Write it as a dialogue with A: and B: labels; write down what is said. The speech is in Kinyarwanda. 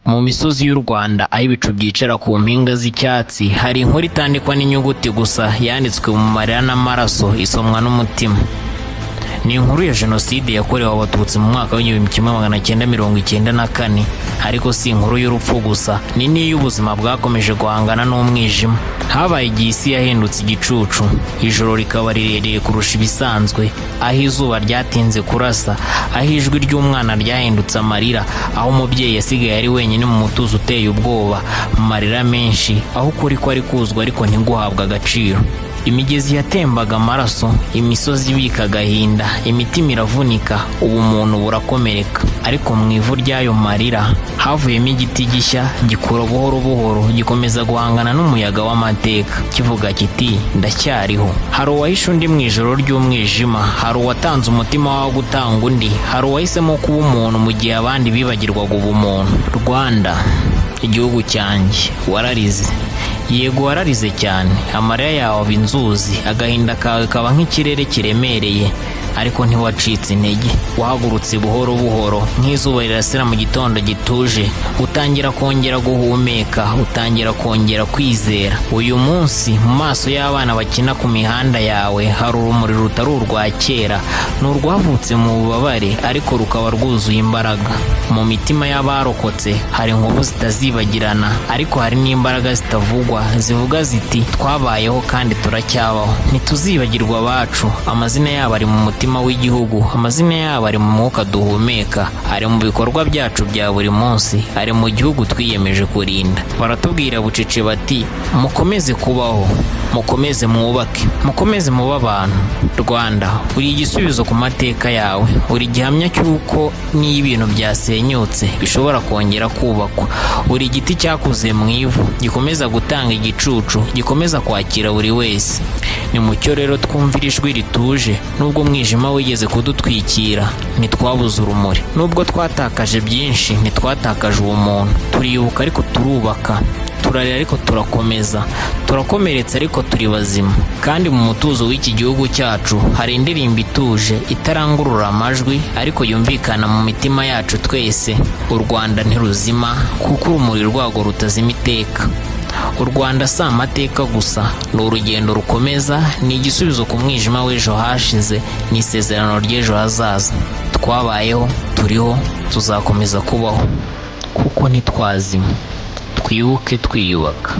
A: Mu misozi y'u Rwanda aho ibicu byicara ku mpinga z'icyatsi, hari inkuru itandikwa n'inyuguti gusa yanditswe mu marira n'amaraso, isomwa n'umutima. Ni inkuru ya Jenoside yakorewe Abatutsi mu mwaka w'1994, ariko si inkuru y'urupfu gusa, ni n'iy'ubuzima bwakomeje guhangana n'umwijima. Habaye igihe isi yahindutse igicucu, ijoro rikaba rirerire kurusha ibisanzwe, aho izuba ryatinze kurasa, aho ijwi ry'umwana ryahindutse amarira, aho umubyeyi yasigaye ari wenyine mu mutuzo uteye ubwoba, mu marira menshi, aho ukuri kwari kuzwa ariko ntiguhabwe agaciro. Imigezi yatembaga amaraso, imisozi ibika agahinda, imitima iravunika, ubumuntu burakomereka. Ariko mu ivu ry'ayo marira havuyemo igiti gishya, gikura buhoro buhoro, gikomeza guhangana n'umuyaga w'amateka, kivuga kiti ndacyariho. Hari uwahishe undi mu ijoro ry'umwijima, hari uwatanze umutima wo gutanga undi, hari uwahisemo kuba umuntu mu gihe abandi bibagirwaga ubumuntu. Rwanda, igihugu cyanjye, wararize. Yego wararize cyane, amarira yawe aba inzuzi, agahinda kawe kaba nk'ikirere kiremereye, ariko ntiwacitse intege. Wahagurutse buhoro buhoro nk'izuba rirasira mu gitondo gituje, utangira kongera guhumeka, utangira kongera kwizera. Uyu munsi mu maso y'abana bakina ku mihanda yawe hari urumuri rutari urwa kera, ni urwavutse mu bubabare ariko rukaba rwuzuye imbaraga. Mu mitima y'abarokotse hari inkovu zitazibagirana, ariko hari n'imbaraga zitavugwa zivuga ziti twabayeho kandi turacyabaho. Ntituzibagirwa abacu, amazina yabo ari mu mutima w'igihugu, amazina yabo ari mu mwuka duhumeka, ari mu bikorwa byacu bya buri munsi, ari mu gihugu twiyemeje kurinda. Baratubwira bucece bati mukomeze kubaho, mukomeze mwubake, mukomeze mube abantu. Rwanda, uri igisubizo ku mateka yawe, uri gihamya cy'uko n'iyo ibintu byasenyutse bishobora kongera kubakwa. Uri igiti cyakuze mu ivu, gikomeza gutanga igicucu, gikomeza kwakira buri wese. Ni mucyo rero twumvira ijwi rituje, nubwo umwijima wigeze kudutwikira ntitwabuze urumuri, nubwo twatakaje byinshi ntitwatakaje ubumuntu. Turibuka ariko turubaka, turarira ariko turakomeza, turakomeretse ariko turi bazima. Kandi mu mutuzo w'iki gihugu cyacu hari indirimbo ituje, itarangurura amajwi ariko yumvikana mu mitima yacu twese. U Rwanda ntiruzima kuko urumuri rwago rutazima iteka. U Rwanda si amateka gusa, ni urugendo rukomeza, ni igisubizo ku mwijima w'ejo hashize, ni isezerano ry'ejo hazaza. Twabayeho, turiho, tuzakomeza kubaho kuko ntitwazima. Twibuke twiyubaka.